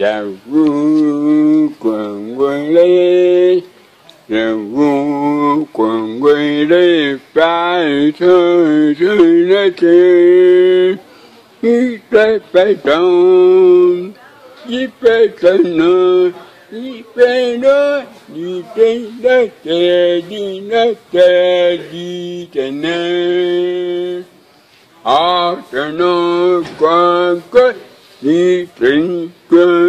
J'avoue qu'on voulait, j'avoue qu'on voulait pas sur la terre. Il fait pétant, il fait pétant, il fait non, il fait la terre, il tenait. Ah, je n'en crois que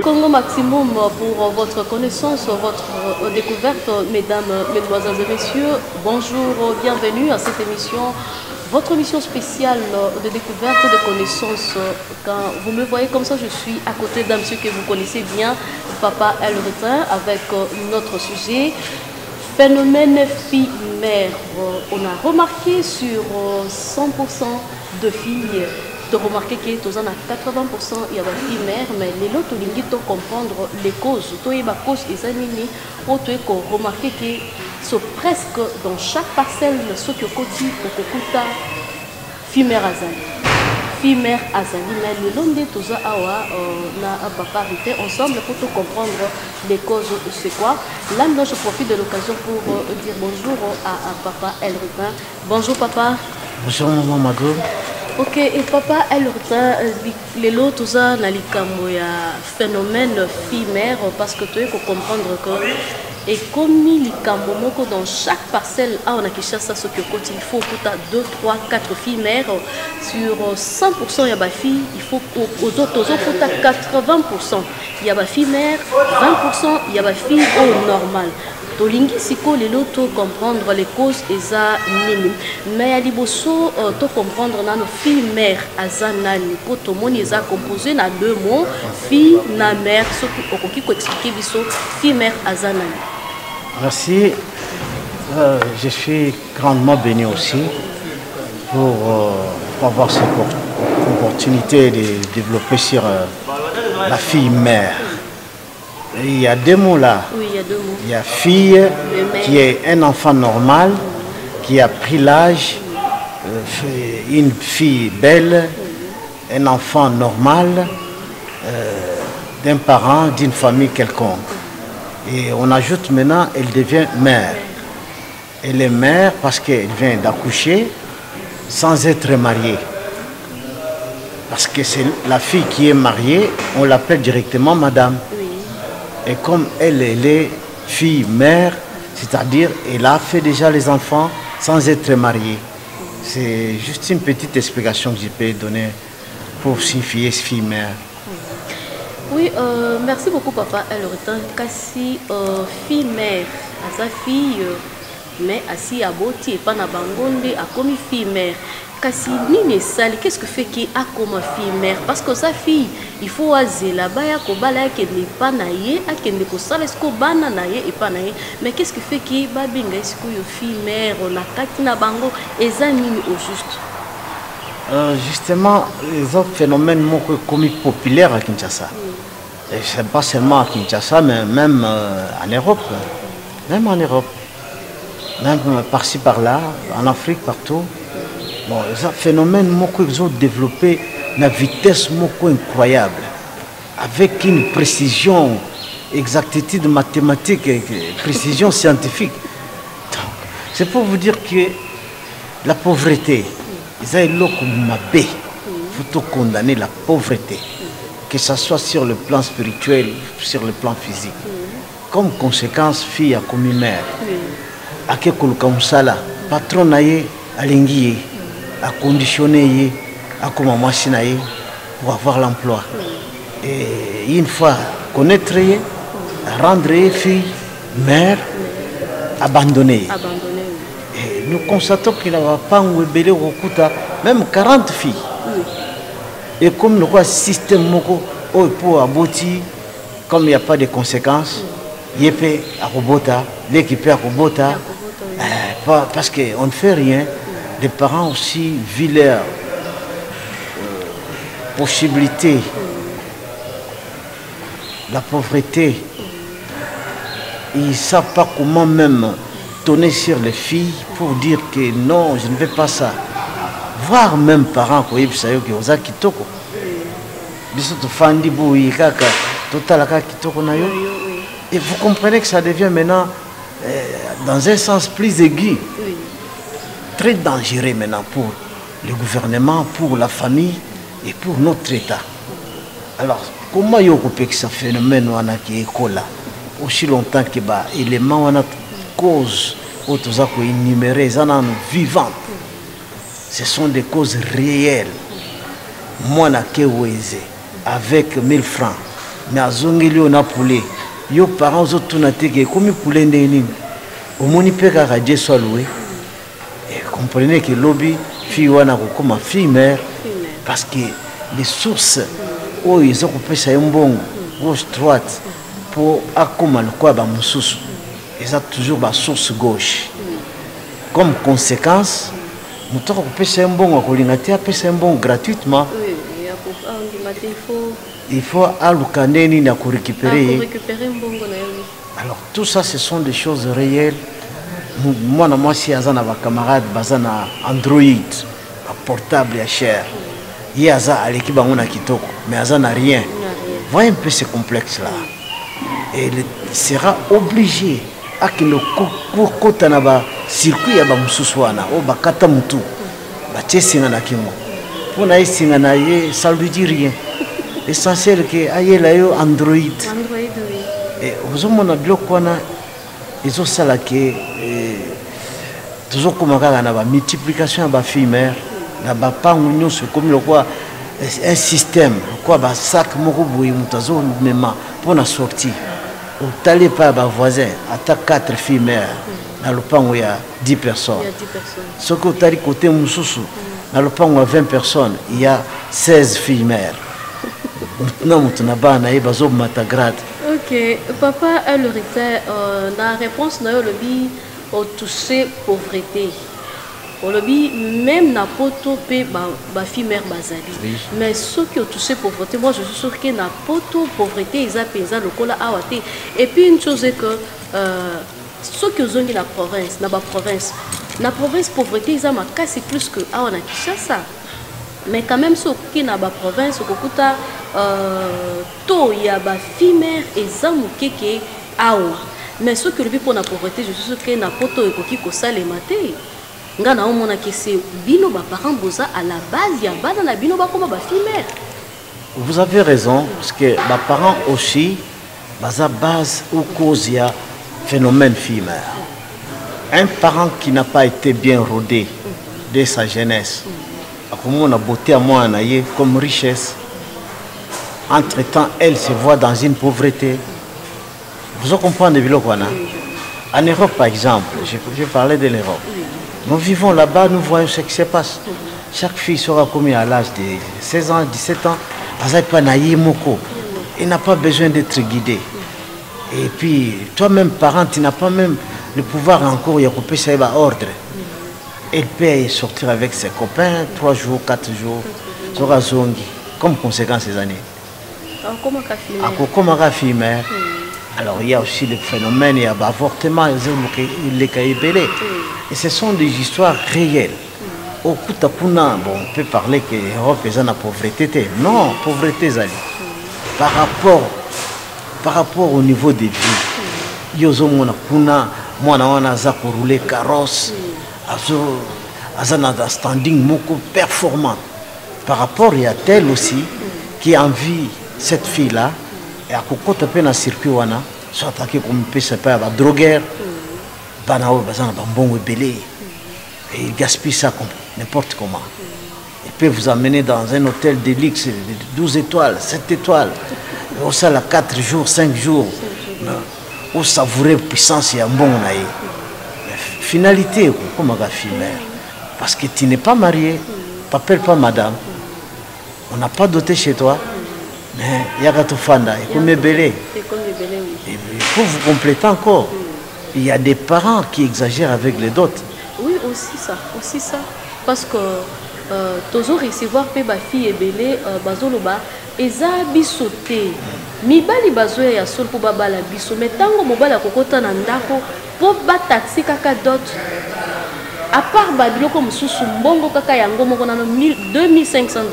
Congo Maximum, pour votre connaissance, votre découverte, mesdames, mesdemoiselles et messieurs, bonjour, bienvenue à cette émission, votre émission spéciale de découverte de connaissances. Quand vous me voyez comme ça, je suis à côté d'un monsieur que vous connaissez bien, Papa El Retin, avec notre sujet, phénomène fille-mère. On a remarqué sur 100% de filles, de remarquer que tous en a 80% il y a des filles mères, mais les autres lignes de comprendre les causes. Tout est cause et ça nini pour remarquer que c'est presque dans chaque parcelle ce que côté au kokuta fille mère azali. Fille mère azali, mais les longs tous awa na papa était ensemble pour tout comprendre les causes de c'est quoi. Là maintenant je profite de l'occasion pour dire bonjour à papa El Retin. Bonjour papa. Bonjour maman Mago. Ok, et papa El Retin, les lots tout ça na likambo ya phénomène fille-mère parce que tu peux comprendre que et comme likambo moko dans chaque parcelle on a qui cherche ça ce que quand il faut que 2, 3, 4 filles mères sur 100% il y a des filles, il faut aux autres 80% il y a des filles mères, 20% il y a des filles au normal. Tolingi siko les lots comprendre les causes et ça nini mais à liboso to comprendre na nos filles mère azanani pour tout monde ils a composé na deux mots fille na mère ce qui peut expliquer biso fille mère azanani. Merci, je suis grandement béni aussi pour avoir cette opportunité de développer sur la fille mère. Il y a deux mots là. Oui, il y a deux mots. Il y a fille qui est un enfant normal, qui a pris l'âge, une fille belle, un enfant normal, d'un parent, d'une famille quelconque. Et on ajoute maintenant, elle devient mère. Elle est mère parce qu'elle vient d'accoucher sans être mariée. Parce que c'est la fille qui est mariée, on l'appelle directement madame. Et comme elle est fille, mère, c'est-à-dire elle a fait déjà les enfants sans être mariée. C'est juste une petite explication que je peux donner pour signifier fille, mère. Oui, merci beaucoup papa El Retin. Kasi fille, mère, à sa fille, mais assis à Boti et pas na bangonde, a commis fille, mère. Kasi nini sali, qu'est-ce que fait qu'il a comme fille mère? Parce que sa fille, il faut azer là-bas, ya ko bala ke ne pas naie, a ke ne ko sala ko bana naie et pas naie. Mais qu'est-ce que fait qu'il ba benga esiko yo fille mère, on a kati na bango eza nini au juste? Justement, les autres phénomènes comme populaires à Kinshasa. Et c'est pas seulement à Kinshasa, mais même en Europe. Même en Europe. Même par-ci par-là, en Afrique, partout. Bon, ce phénomène qu'ils ont développé une vitesse incroyable, avec une précision, exactitude mathématique et précision scientifique. C'est pour vous dire que la pauvreté, il faut condamner la pauvreté, que ce soit sur le plan spirituel, sur le plan physique. Comme conséquence, fille a commis mère. À quel patron alingi à conditionner à comment machine pour avoir l'emploi. Et une fois connaître, rendre fille, mère, abandonner. Et nous constatons qu'il n'y a pas même 40 filles. Et comme nous avons un système pour aboutir, comme il n'y a pas de conséquences, il y a l'équipe à robota, parce qu'on ne fait rien. Les parents aussi vivent leur possibilité, la pauvreté. Ils ne savent pas comment même tourner sur les filles pour dire que non, je ne veux pas ça. Voir même parents qui ont kitoko. Biso to fandi boui kaka total kitoko na yo. Et vous comprenez que ça devient maintenant, dans un sens plus aigu, très dangereux maintenant pour le gouvernement, pour la famille et pour notre État. Alors, comment y a que ce phénomène qui est là aussi longtemps que les éléments qui cause autres énumérés, vivantes. Ce sont des causes réelles. Moi, avec 1000 francs, mais à Zongeli, on a poulet. Yo parents ont tout naté comme poulet n'est au monipé à radier soit loué. Et comprenez que lobby fille wana comme fille mère parce que les sources où ils ont coupé ça un bon gauche droite pour accommoder quoi ba mususu. Ils ont toujours la source gauche. Comme conséquence, nous avons coupé ça un bon à collingaté après ça un bon gratuitement. Il faut alukaneni na récupérer. Alors tout ça ce sont des choses réelles. Moi si azana ba camarade bazana Android, un portable à cher. Il y a ça à l'équipe on a kitoko, mais azana rien. Voyez un peu ce complexe là. Et il sera obligé à que le côté na ba circuit ya ba mususwana o ba kata mutu. Ba chesinga na kingo. Pour na isinga na ye ça lui dit rien. L'essentiel que aye la yo Android. Et vous avez mon bloc ils ont ça là que toujours comme la multiplication de filles mères, la pas comme le quoi un système quoi ba sac moko boye mutazo même pour la sortie. Au talé pas ba voisin attaque 4 filles mères dans le pan où il y a 10 personnes. Ce que tu as côté mususu dans le pan où il y a 20 personnes, il y a 16 filles mères. Maintenant tu n'as pas naïe bazo matagrade. Ok, papa a le retard. La réponse n'a eu le bi au toucher pauvreté. Au lobby même na poto pe ba fille mère bazali. Mais ceux qui ont touché pauvreté, moi je suis sûr que na poto pauvreté ils a payé le cola awate. Et puis une chose est que ceux qui ont la province, na province pauvreté ils a ma casse plus que ah on a Kinshasa. Mais quand même ceux qui na ba province au kokuta to ya ba fille mère et zamu keke awa. Mais ceux qui le vivent pour la pauvreté, je suis sûr que na poto ekoki ko sale maté. Ngana on mona que c'est bino ba parents boza à la base ya bana na bino ba comme ba fille mère. Vous avez raison parce que les parents aussi baza base ou cause ya phénomène fille mère. Un parent qui n'a pas été bien rodé dès sa jeunesse. Comme on a beauté à moi comme richesse. Entre-temps, elle se voit dans une pauvreté. Vous comprenez de Vilokwana? En Europe, par exemple, je parlais de l'Europe. Nous vivons là-bas, nous voyons ce qui se passe. Chaque fille sera commise à l'âge de 16 ans, 17 ans. Il n'a pas besoin d'être guidé. Et puis, toi-même, parent, tu n'as pas même le pouvoir encore de couper ça ordre. Elle peut sortir avec ses copains 3 jours, 4 jours. Sera zongi. Comme conséquence ces années. Comme fille mère. Alors il y a aussi le phénomène, il y a l'avortement, il est caillé. Et ce sont des histoires réelles. Au Kutapuna, bon, on peut parler que l'Europe est en pauvreté. Non, pauvreté, Zali. Par rapport au niveau des vies, il y a rouler carrosse, un standing beaucoup performant. Par rapport, il y a tel aussi qui envie cette fille-là. Et à côté de la circuit, soit attaqué comme un peu, c'est pas un drogueur, et il gaspille ça comme n'importe comment. Il peut vous amener dans un hôtel de luxe de 12 étoiles, 7 étoiles, au ça 4 jours, 5 jours, au savourer puissance et un bon naï. Finalité, comme un fille mère, parce que tu n'es pas marié, t'appelles pas madame, on n'a pas doté chez toi. Mais il y a gâteau fanda, et comme belé. Il faut vous compléter encore. Il y a des parents qui exagèrent avec les dots. Oui, aussi ça. Parce que toujours recevoir ma fille et belé, bazoloba, eza bisoté. Mibali bazo ya sol pour babala biso, mais tango mobala kokota na ndako pour ba taxi kaka dot. À part babilo comme sous mbongo kaka yango moko na $2500.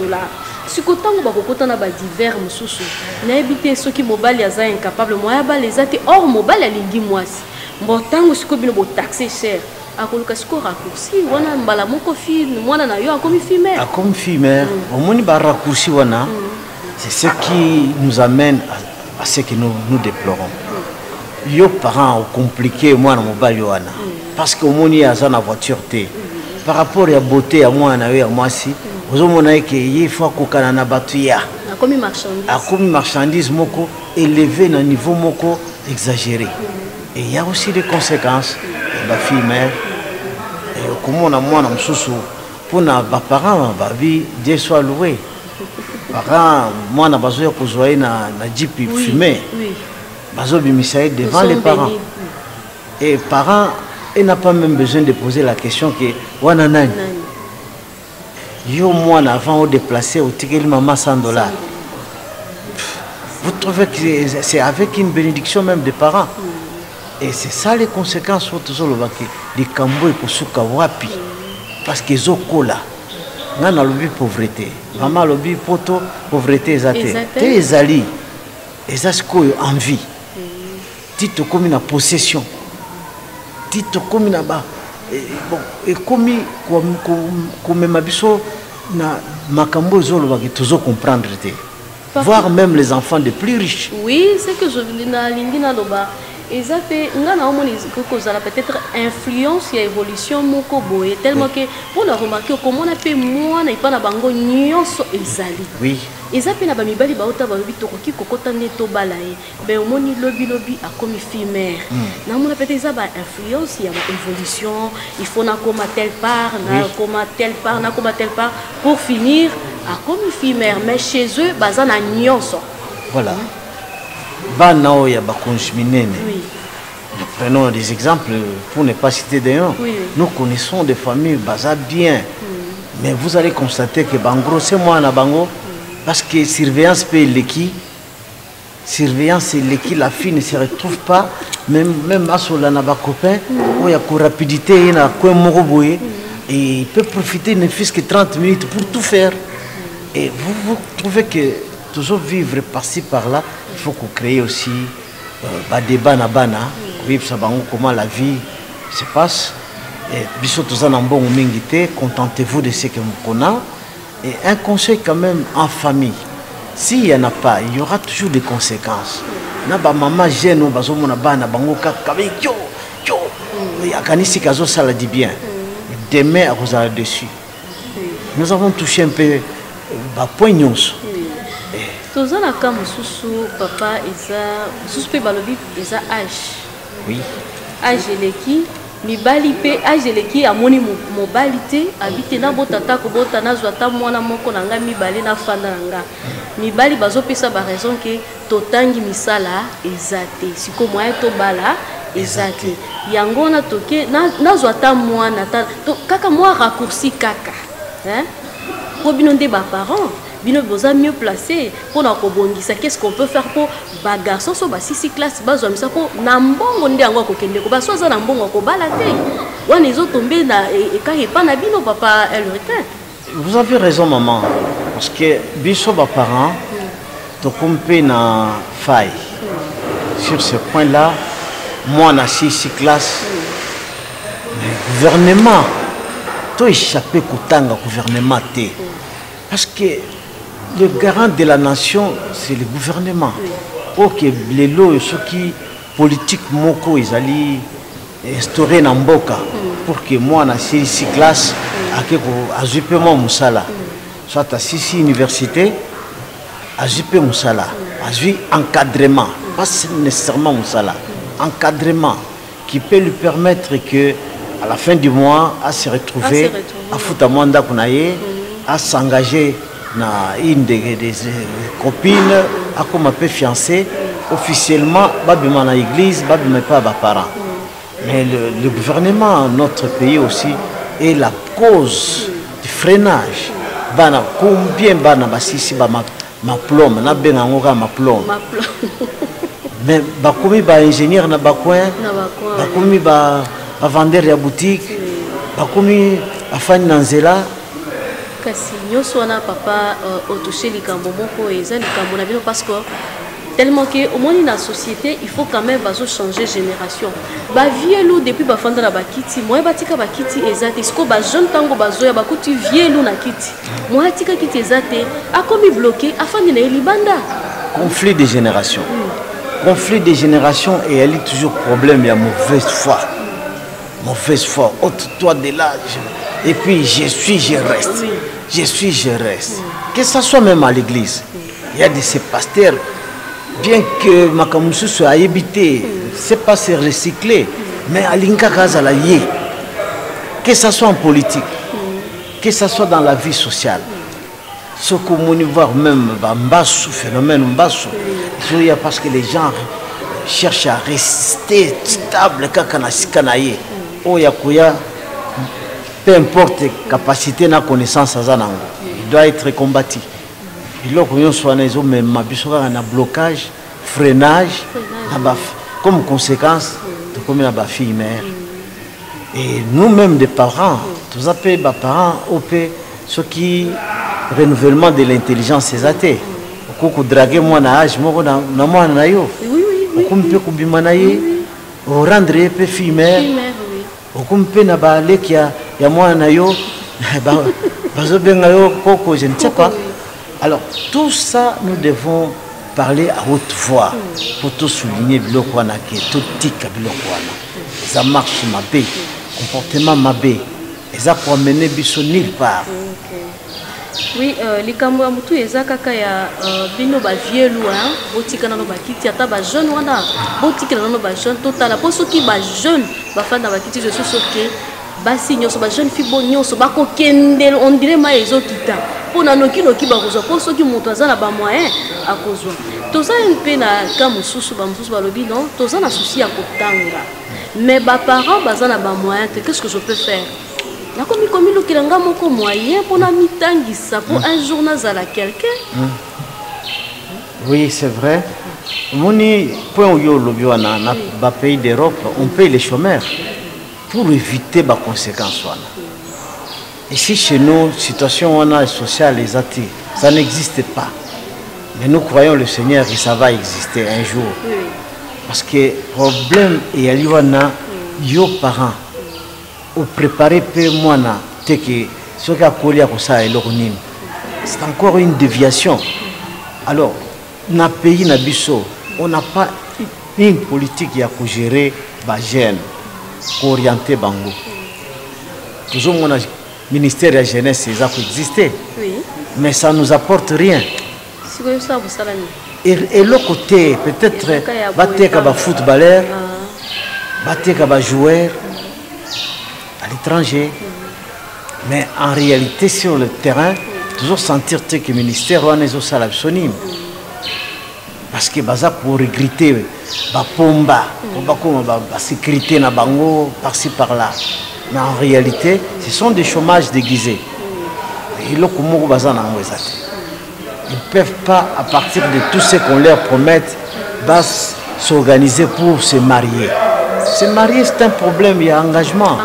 sikotango bakokota na ba divers mususu na ebité ceux qui mobile yaza incapable moya ba les ate or mobile alingi mwasi mbotango siko bino bo taxer cher akoluka siko raccourci wana mbala moko fi mwana na yo akomi fimère au moni ba raccourci wana c'est ce qui nous amène à ce que nous déplorons. Yo parents ont compliqué moi na mobile wana parce que au moni yaza na voiture té par rapport à la beauté à moi na yo moi si ozomona ke il faut kokana na batuya akomi marchandise moko élevé na niveau moko exagéré et il y a aussi des conséquences la fille mère et comment on a moi na msusu pour na ba parents ba vie Dieu soit loué parents moi na bazoya kozwa na jeep fumé bazo bimisaï devant les parents et parents il n'a pas même besoin de poser la question que wana nani yo moi avant de déplacer au ticket maman $100. Vous trouvez que c'est avec une bénédiction même des parents et c'est ça les conséquences les cambo et kusuka wapi parce que zokola ngana lobi pauvreté maman lobi poto pauvreté ezate te ezali ezasko envie tito comme une possession tito comme une ba bon et comme ma biso na makambo zolo ba que comprendre te voir même les enfants de plus riches. Oui, c'est que je venais na lingina loba. Et ça fait ngana omoni ko zala peut-être influence ya évolution moko boye tellement que on a remarqué comment on a fait moi na ipana bango nyonso ezali. Oui. Et ça fait na ba mibali ba ota ba bito ko ki kokota neto balaye. Ben omoni lobi a comme fimère. Na mona peut-être ça ba influence ya ba évolution, il faut na koma telle part, na koma telle part, na koma telle part pour finir à comme fimère mais chez eux bazana nyonso. Voilà. Banao ya bakonjuminene. Oui. Nous prenons des exemples pour ne pas citer des noms. Oui. Nous connaissons des familles baza bien. Mais vous allez constater que Bangro c'est moi na bango parce que surveillance paye l'équipe. Surveillance et l'équipe la fille ne se retrouve pas même à sola na ba copain où il y a rapidité na coin moko boye et il peut profiter ne fût-ce que 30 minutes pour tout faire. Et vous trouvez que toujours vivre par-ci par-là, il faut qu'on crée aussi des bana, vivre comment la vie se passe. Et contentez-vous de ce que vous connaissez. Et un conseil quand même en famille, s'il n'y en a pas, il y aura toujours des conséquences. Maman jeune ou bana bango ça dit bien. Demain vous allez dessus. Nous avons touché un peu poignons. Tozana ka mususu papa eza mususu pe balobi eza âge. Oui. Âge eleki mibali pe âge eleki amoni mobali te habite na botata ko botana zwata mwana moko na nga mibali na fanda nga. Mibali bazopesa ba raison que totangi misala ezate. Siko moya to bala ezate. Yango na toke na zwata mwana ta kaka moi raccourci kaka. Hein? Pour binonde ba parents bino boza mieux placé pour na kobongisa qu'est-ce qu'on peut faire pour ba garçon so ba 6 classe ba zo misa ko na mbongo nde yango ko kende ko ba so za na mbongo ko bala te wana ezo tomber na e ka pas na bino papa elle retient. Vous avez raison maman parce que biso ba parents to compé na faille sur ce point-là moi na 6 classe le gouvernement to échappé kutanga gouvernement te parce que le garant de la nation, c'est le gouvernement. Ok, les lois, ceux qui politique moko, ils allaient instaurer Namboka pour que moi, na 6 classes, à Zupe Moussala, soit à 6 universités, à Zupe Moussala, à Zupe encadrement, pas nécessairement Moussala, encadrement qui peut lui permettre que à la fin du mois, à se retrouver, à Foutamanda Kounaye, à s'engager na une des copines à comme un peu fiancée officiellement babima na église babima pas ba parents mais le gouvernement notre pays aussi est la cause du freinage bana combien bana basisi ba ma plombe na benga ngoka ma plombe mais ba komi ba ingénieur na ba coin ba komi ba vendeur ya boutique ba komi afani na nzela kasi nyonso wana papa otouché likambo moko eza likambo na bino parce que tellement que au moins dans la société il faut quand même changer génération ba vieux depuis ba fanda na bakiti moi batika bakiti ezate siko ba jeune tango bazoya bakuti vieux na kiti moi tika kiti ezate a komi bloqué afandi na libanda conflit de génération conflit de génération et elle est toujours problème il y a mauvaise foi ôte-toi de là et puis je reste je reste que ça soit même à l'église il y a de ces pasteurs bien que Makamusu soit habité, c'est pas se recycler, mais à l'Inka Kazala yé, que ce soit en politique, que ce soit dans la vie sociale, ce qu'on peut voir même Mbassou, phénomène Mbassou, parce que les gens cherchent à rester stable, peu importe capacité na connaissance, il doit être combattu. Un blocage, freinage, comme conséquence de comme la fille mère. Et nous-mêmes des parents, tous appelés parents, ce qui renouvellement de l'intelligence c'est athée. Au draguer moi na âge, moi na moi na yo. Au peut kubimanaye, au rendre peu fille mère. Au peut na ba lekia ya moi na yo, bazo bengayo koko je ne sais pas. Alors, tout ça, nous devons parler à haute voix pour tout souligner tout tic ça marche ma bé, comportement ma bé, et ça pour amener biso nulle part. Oui, les camarades mutu ezakaka ya bino ba vieux loin, botika na ba kiti ata ba jeune wana, botika na ba jeune total, pour ceux qui ba jeune, ba fan na ba kiti je suis sûr que basi nyonso ba jeune fille bon nyonso ba ko kendel on dirait ma ezokita. Pour noki ba kozwa pour ceux qui montent na ba moyen à kozwa. Toza mpe na ka mususu ba lobi non, toza na souci à kotanga. Mais ba parents baza na ba moyen, qu'est-ce que je peux faire? Na komi lo kilanga moko moyen pour na mitangisa pour un jour nazala quelqu'un. Oui, c'est vrai. Moni point yo lobi wana na ba pays d'Europe, on paye les chômeurs pour éviter les conséquences. Ici, chez nous, situation sociale, ça n'existe pas. Mais nous croyons le Seigneur que ça va exister un jour. Parce que le problème, il y a yo parents, ou préparer peu moi, c'est encore une déviation. Alors, dans le pays, on n'a pas une politique qui a gérer les jeunes. Orienté Bango. Toujours mon ministère de la jeunesse, ça peut exister. Oui. Mais ça ne nous apporte rien. Et l'autre côté, peut-être, battre comme footballeur, battre comme joueur à l'étranger. Mais en réalité, sur le terrain, toujours sentir que le ministère est un parce que pour regretter la pomba, la sécurité na bango par-ci par-là. Mais en réalité, ce sont des chômages déguisés. Ils ne peuvent pas, à partir de tout ce qu'on leur promet, s'organiser pour se marier. Se marier, c'est un problème, il y a engagement.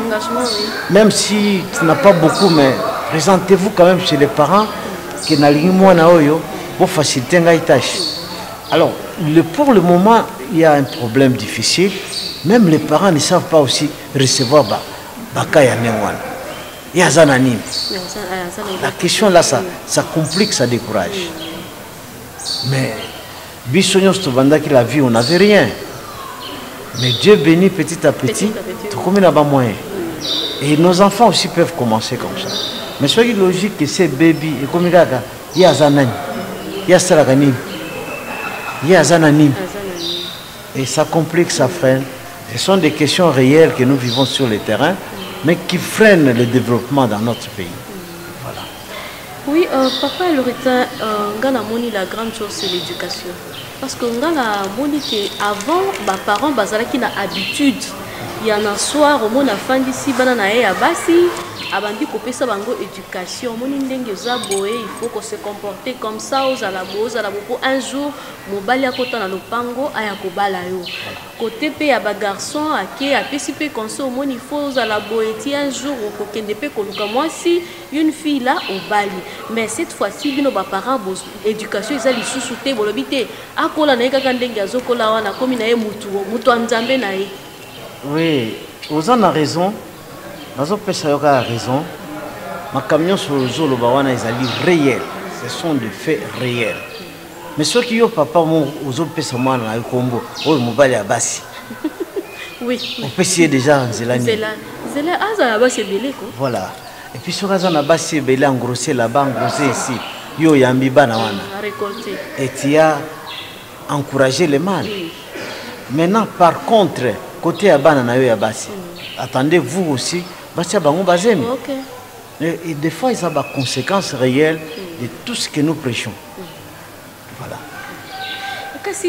Même si tu n'as pas beaucoup, mais présentez-vous quand même chez les parents qui n'ont pour faciliter la tâche. Alors, pour le moment, il y a un problème difficile. Même les parents ne savent pas aussi recevoir Bakaya Newan. Il y a Zananim. La question là, ça complique, ça décourage. Mais, Bissonios Tobandaki, la vie, on n'avait rien. Mais Dieu bénit petit à petit, tout comme il n'a pas moyen. Et nos enfants aussi peuvent commencer comme ça. Mais soyez logique que ces bébés, et comme il y a Zananim, il y a Saraganim. Il y a Zananim. Et ça complique, ça freine. Ce sont des questions réelles que nous vivons sur le terrain, mais qui freinent le développement dans notre pays. Voilà. Oui, papa Loretta, Ngana Moni, la grande chose, c'est l'éducation. Parce que Ngana Moni, avant, les parents, qui ont l'habitude, il y a un soir, au monde, a fait ici, banana et abasi, abandi kopesa bango éducation moni ndenge za boye il faut qu'on se comporter comme ça aux alabos alabo un jour mobali akota na lopango aya kobala yo côté pe ya ba garçon ake apesi pe conseil moni il faut aux alabo eti un jour okokende pe koluka mwasi une fille là au bali mais cette fois-ci bino ba parents bo éducation ezali lisusu te bolobi te akola na kaka ndenge azokola wana komi na ye mutu anzambe na ye. Oui, vous en avez raison. Nazo pesa yoka a raison. Ma camion sur le zolo bawana ezali réel. Ce sont des faits réels. Mais ceux qui ont papa mon ozo pesa mwana na kombo, o mobali abasi. Oui. On peut essayer déjà en Zélanie. Zélanie aza abasi belé ko. Voilà. Et puis sur Azana basi belé engrossé là-bas, engrossé ici. Yo yambi bana wana. Récolter. Et tu as encouragé le mal. Oui. Maintenant par contre, côté abana na yo ya basi. Attendez-vous aussi, basi bango bazemi. OK. Et des fois, il y a des conséquences réelles de tout ce que nous prêchons. Voilà.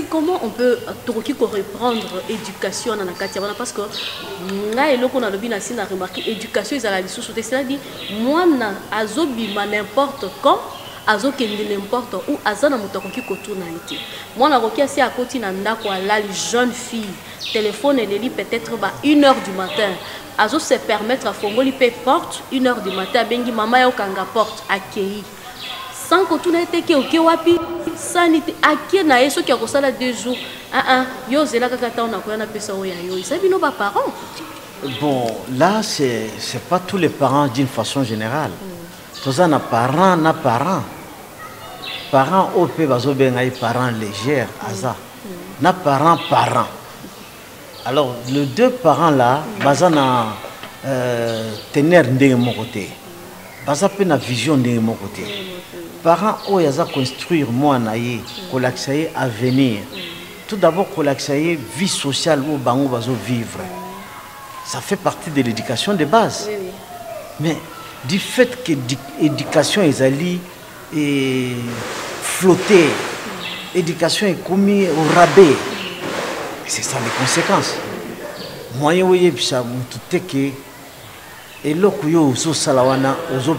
Comment on peut reprendre l'éducation dans la quartier? Parce que là, on a remarqué l'éducation, c'est-à-dire moi, je n'importe quand, n'importe où, moi, je à côté de jeune fille, téléphone, elle lit peut-être 1h du matin. Azo se permettre à Fongoli paye porte 1h du matin bengi mama ya okanga porte accueilli sans que tout n'était que OK wapi sanité accueilli na yeso ki akosala 2 jours yo zela kaka ta on a koya na pesa oya yo ça bino ba parents. Bon là c'est pas tous les parents d'une façon générale. Tous na parents au pe bazo benga parents légers aza na parents. Alors, les deux parents là, bazana tenir de mon côté, bazape na vision de mon côté. Parents oh yaza construire moi naie, kolaxaye avenir. Tout d'abord kolaxaye vie sociale où bango bazo vivre. Ça fait partie de l'éducation de base. Oui, oui. Mais du fait que l'éducation est allée et flottée, l'éducation est commise au rabais. C'est ça les conséquences. Moi, je suis tout que et l'okuyo zo salawana ozo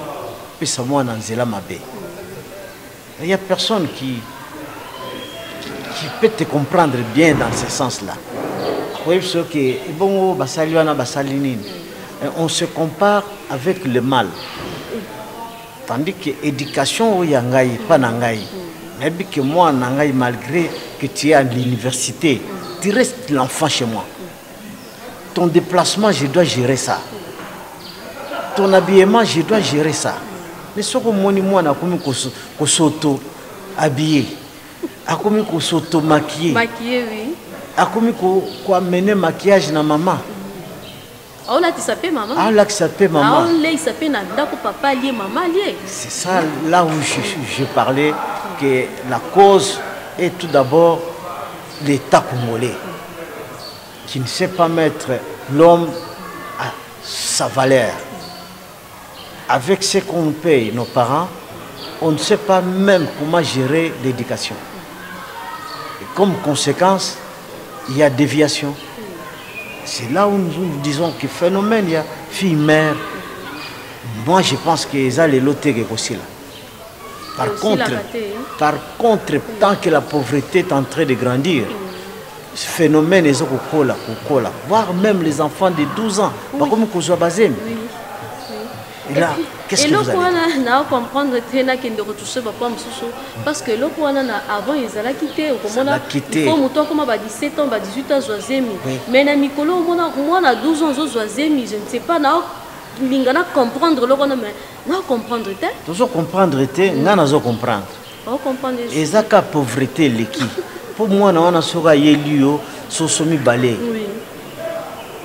pesa moi na nzela mabe. Il y a personne qui peut te comprendre bien dans ce sens-là. Oui, parce que bon basaliwana basalinine. On se compare avec le mal. Tandis que l'éducation yangai pas nangai. Mais que moi nangai malgré que tu es à l'université. Tu restes l'enfant chez moi. Ton déplacement, je dois gérer ça. Ton habillement, je dois gérer ça. Mais ce que moi, on a commis qu'on s'auto-habiller, a commis qu'on s'auto-maquiller. Maquiller, oui. A commis qu'on amener maquillage na maman. Ah, là, tu s'appelles maman. Ah, là, tu s'appelles maman. Ah, là, il s'appelle Nandako, papa lié, maman lié. C'est ça, là où je parlais, que la cause est tout d'abord l'État congolais, qui ne sait pas mettre l'homme à sa valeur. Avec ce qu'on paye nos parents, on ne sait pas même comment gérer l'éducation. Et comme conséquence, il y a déviation. C'est là où nous disons que phénomène, il y a fille-mère. Moi, je pense que ça les lotés qui aussi là. Par contre, tant que la pauvreté est en train de grandir, ce phénomène est au cola, voire même les enfants de 12 ans, pas comme qu'on soit basé. Et là, qu'est-ce que vous allez dire? Comprendre parce que avant ils allaient quitter il faut monter comme 17 ans 18 ans mais na mikolo moi na 12 ans je ne sais pas lingana comprendre mais comprendre te toujours comprendre te ngana zo comprendre comprendre ezaka pauvreté leki pour moi na wana soka yelio sosomi balé oui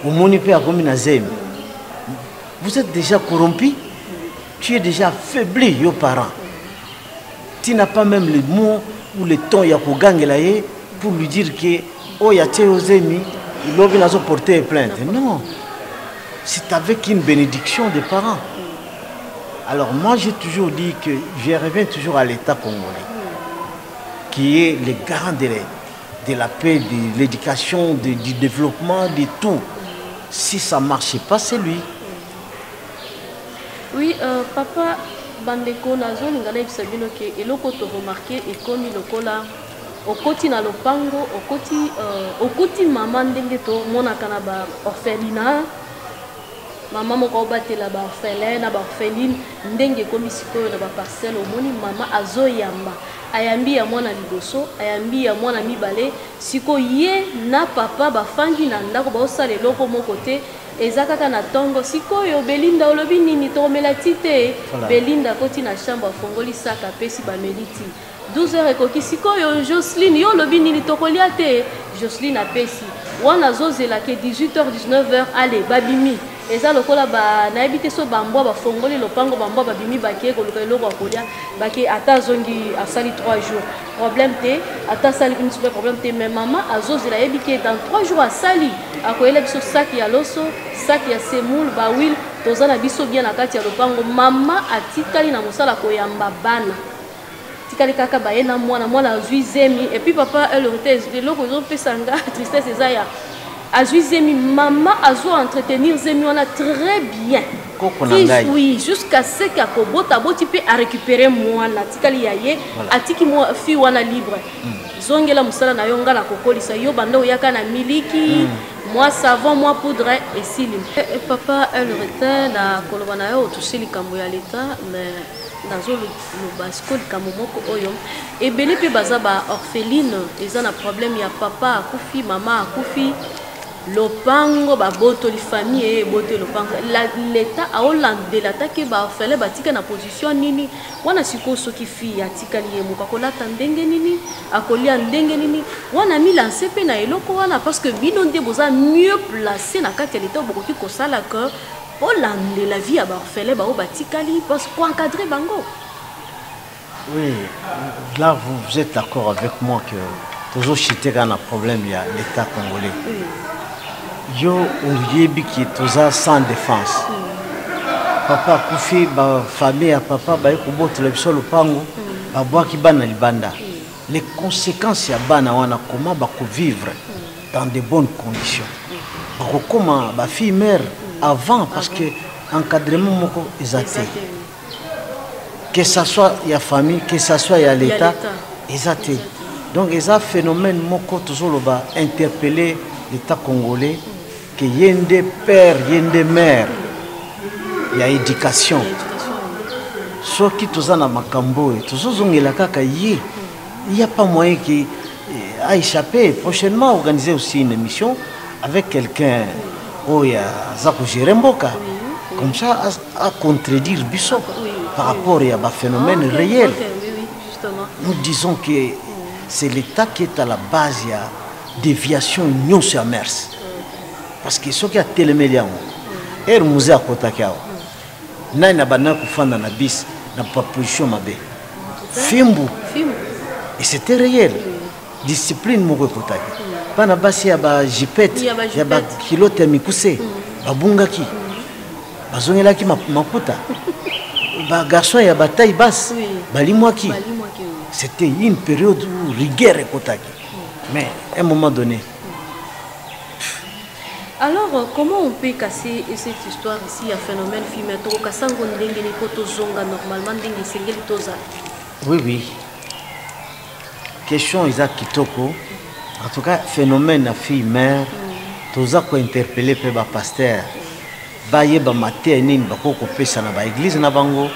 omoni pe akomi na zemi. Vous êtes déjà corrompu, tu es déjà affaibli, yo parents. Tu n'as pas même le mot ou le ton yakogangelaye pour lui dire que oh ya tché ozemi, il a porté plainte. Non, c'est avec une bénédiction des parents. Alors moi j'ai toujours dit que je reviens toujours à l'État congolais, qui est le garant de la paix, de l'éducation, du développement, de tout. Si ça ne marche pas, c'est lui. Oui, papa bandeko nazo lingana ibisabino ke eloko to remarquer et comme lokola okoti na lopango okoti mama ndenge to mona kana ba orphelinat mama moko batela ba orphelin na ba orpheline ndenge komi sikoyo na ba parcelle omoni mama azoyamba ayambi ya mwana liboso ayambi ya mwana mibale siko ye na papa bafandi na ndako baosala eloko moko te eza kaka na tongo sikoyo Belinda olobi nini tomela tite Belinda koti na chambre afongoli saka pesi bameliti 12h ekoki sikoyo Jocelyne yo olobi nini tokolia te Jocelyne apesi wana zozela ke 18h 19h allez babimi eza lokola ba nayebi te so bambwa bafongoli lopango bambwa babimi bake koluka eloko akolia bake ata zongi asali 3 jours problème te ata sali une super problème te mais maman azozela yebi ke dans 3 jours asali akoyela biso sac ya loso sac ya semoule ba huile toza na biso bien na kati ya lopango mama atikali na mosala koyamba bana tikali kaka baye na mwana azwi zemi et puis papa elle était eloko ezopesa nga tristesse eza ya azwi zemi mama azo entretenir zemi wana très bien oui jusqu'à ce que akobota boti pe a récupérer mwana tikali ya ye atiki mo fi wana libre zongela musala na yo nga na kokolisa yo banda oyaka na miliki moi savon moi poudre et sili papa elle retient na koloba na yo toucher likambo ya l'état mais nazo le basco likambo moko oyo ebele pe baza ba orpheline eza na problème ya papa akufi mama akufi lopango baboto li famille boto lopango l'état a olandela take ba orphelin batika na position nini wana siko soki fi atikali ye muka kolata ndenge nini akolia ndenge nini wana mi lancer pe na eloko wana parce que bino nde boza mieux placé na kati ya l'état bokoki kosala que olandela vie ya ba orphelin ba batikali parce pour encadrer bango. Oui, là vous êtes d'accord avec moi que toujours chité quand un problème il y a l'état congolais. Oui. Yo oyebi ki toza sans défense papa kufi ba famille ya papa ba ekobotela biso lopango ba bwaki bana libanda les conséquences ya bana wana comment ba ko vivre dans de bonnes conditions ba comment ba fille mère avant parce que encadrement moko ezate que ça soit ya famille que ça soit ya l'état ezate donc eza phénomène moko toujours ba interpeller l'état congolais que yende père yende mère ya éducation soki tozana makambo tozozongela kaka ye il y a pas moyen qui a échappé prochainement organiser aussi une émission avec quelqu'un où il y a zako Jeremboka comme ça à contredire biso par rapport à un phénomène réel. Nous disons que c'est l'état qui est à la base ya déviation union sur mers. Parce que ce qui a télémélian, et le musée à Kotakao, n'a pas de na bis, n'a pas position mabe. Fimbu. Et c'était réel. Discipline moko Kotaki. Pas na basi ya ba jipette, ya ba kilote mikuse, ba bungaki. Ba zongelaki maputa. Ba garçon ya ba taille basse, ba limwaki. C'était une période où rigueur Kotaki. Mais à un moment donné. Alors, comment on peut casser cette histoire ici, un phénomène filmé? Oui. Question Isaac Kitoko. En tout cas, phénomène à fille mère, tous à quoi interpeller par pasteur. Baye ba maté nini ba koko pesa na ba église na bango.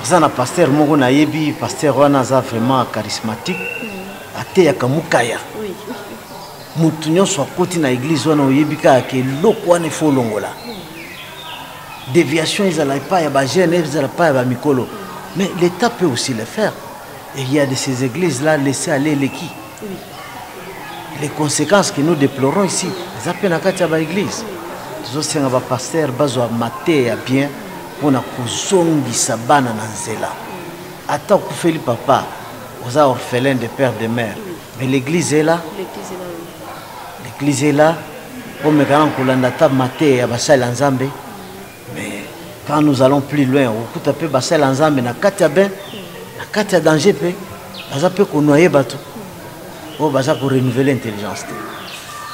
Ça na pasteur moko na yebi pasteur wana za vraiment charismatique. Ate ya kamukaya. Oui. Mutu nyonso akoti na église wana oyebika ke loko wana fo longola. Déviation ezala pas ya ba jeune ezala pas ya ba mikolo. Mais l'État peut aussi le faire. Et il y a de ces églises là laisser aller les qui. Oui. Les conséquences que nous déplorons ici, les appels à kati ya ba église. Tous ces ba pasteur bazo maté ya bien pour na kuzongisa bana na nzela. Ata kufeli papa aux orphelins de père de mère. Mais l'église est là. L'église est là. Comme quand maté à Basal Nzambe. Mais quand nous allons plus loin, on peut taper Basal Nzambe na katia ben, na katia danger pe, baza pe ko noyer bateau. Oh baza pour renouveler l'intelligence.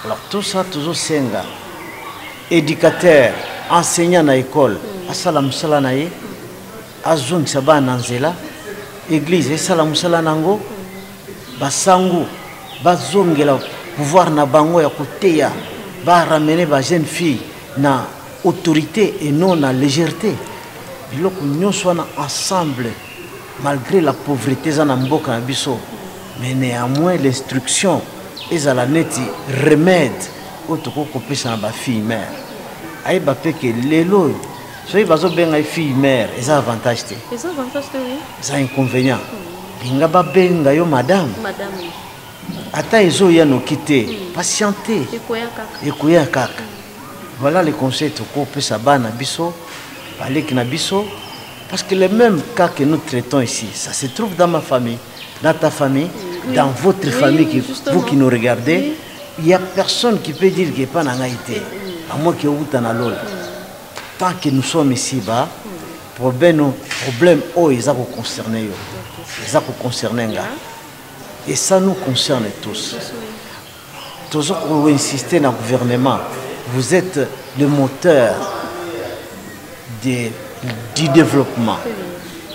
Alors tout ça toujours senga. Éducateur, enseignant à l'école, asala musala na ye azongisa bana nzela église esala musala nango basango bazongela pouvoir na bango ya koteya ba ramener ba jeune fille na autorité et non na légèreté biloko nyonso wana ensemble malgré la pauvreté za na mboka na biso mais néanmoins l'instruction ezala neti remède otoko kopesa na ba fille mère ayeba pe ke lelo soki bazobenga fille mère eza avantage te eza inconvénient linga babenga yo madame ata ezoya noki te patienter ekoya kaka voilà le conseil tokopesa bana biso baleki na biso parce que le même cas que nous traitons ici ça se trouve dans ma famille, dans ta famille, dans votre famille, vous qui nous regardez, il n'y a personne qui peut dire qu'il n'y a pas d'angaïté à moins qu'il y ait un alol. Tant que nous sommes ici bas, problème ils ont concerné et ça nous concerne tous. Toujours pour insister dans le gouvernement, vous êtes le moteur du développement.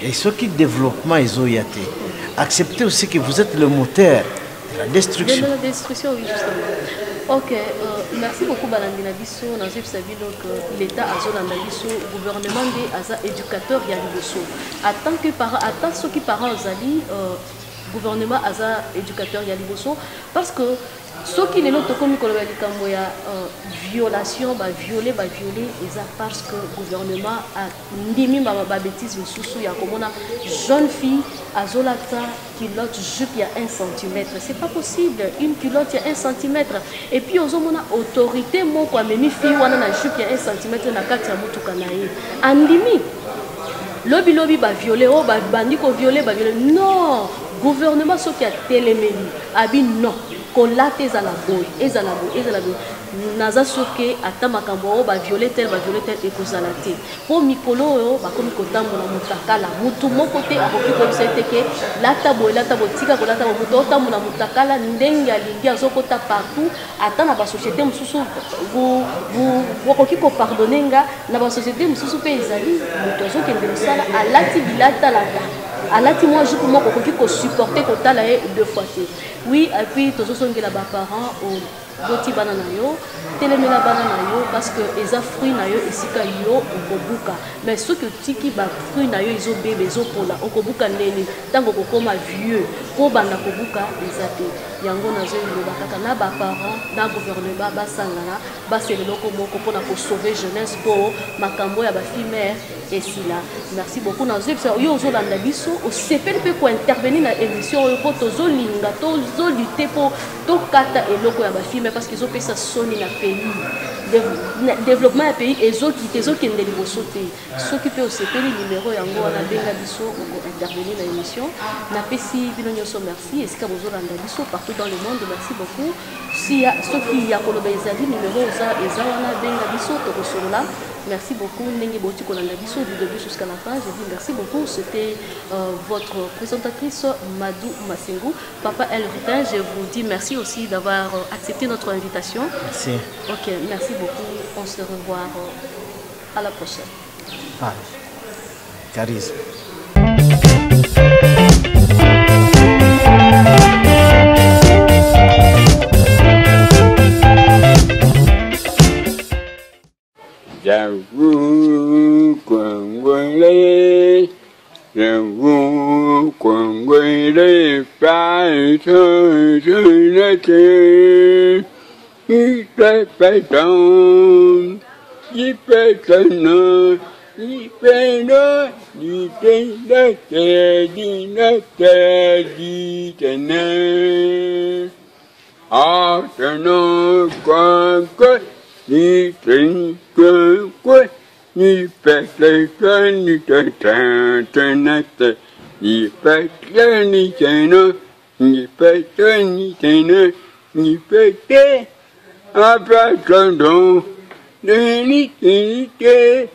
Et ce qui développement ils ont été. Acceptez aussi que vous êtes le moteur de la destruction. De la destruction, oui, justement. Ok, merci beaucoup Balandi Nabiso. Nazif Sabino que l'État a Nabiso, gouvernement des éducateurs Yaliboso. En tant que parents, en tant ceux qui parents Zali, gouvernement Aza éducateur Yaliboso, parce que ceux qui les l'ont comme violation, violer, et ça parce que le gouvernement a mis ma bêtise sous ya comme on a jeune fille à Zolata culotte jupe il y a 1 cm. C'est pas possible, une culotte il y a 1 cm. Et puis aux hommes on a autorité mon quoi mais mi fille on a la jupe il y a 1 cm na kati ya mutu kanaye. Andimi lobby violer oh bandi ko violer non gouvernement ce qui a téléméli abi non qu'on l'a ezala boy naza soke ata makambo ba violer tel et kozala te po mikolo ba komi kotambola mutakala mutu moko te akoki ko bisete ke lata boy tika ko lata mutu otambola mutakala ndenge alingi azokota partout ata na ba société mususu vous akoki ko pardonner nga na ba société mususu pe ezali mutu azokende mosala alati bilata lata alati moi je pour moi ko supporter ko tala 2 fois. Oui, et puis tous ceux qui sont parents au boti banana yo, télémena banana yo parce que les fruits na yo ici ka yo okobuka. Mais ceux que tiki ba fruits na yo ils ont bébé ils ont pola okobuka nene tango kokoma vieux ko bana kobuka ezate. Yango na zo yo bakaka na ba parents na gouvernement ba sangana ba seleloko moko pona ko sauver jeunesse pour makambo ya ba fille mère et si là. Merci beaucoup na zo yo zo landa biso au CPL peut ko intervenir na émission yo to zo linga to zo lutter pour to kata eloko ya ba fille parce qu'ils ont fait ça sonner la pays développement du pays et ceux qui ne les sauter ceux qui peuvent CPL numéro yango na benga biso pour intervenir dans l'émission na pesi binonyoso merci et sika bozo landa biso partout dans le monde merci beaucoup si ceux qui ya koloba ezali numéro za wana benga biso to kosolola. Merci beaucoup, Nengi Boti Kolandabiso, du début jusqu'à la fin. Je dis merci beaucoup. C'était votre présentatrice Madou Massengou. Papa Elvitin, je vous dis merci aussi d'avoir accepté notre invitation. Merci. Ok, merci beaucoup. On se revoit à la prochaine. Charisme. J'avoue qu'on voulait pas sur la terre. Il fait pétant, il fait non, il fait non, il fait la terre, il tenait. Ah, c'est non, quoi. Ni tin que ni pète ni te ni pète ni tena ni pète ni tena ni pète après ton don ni te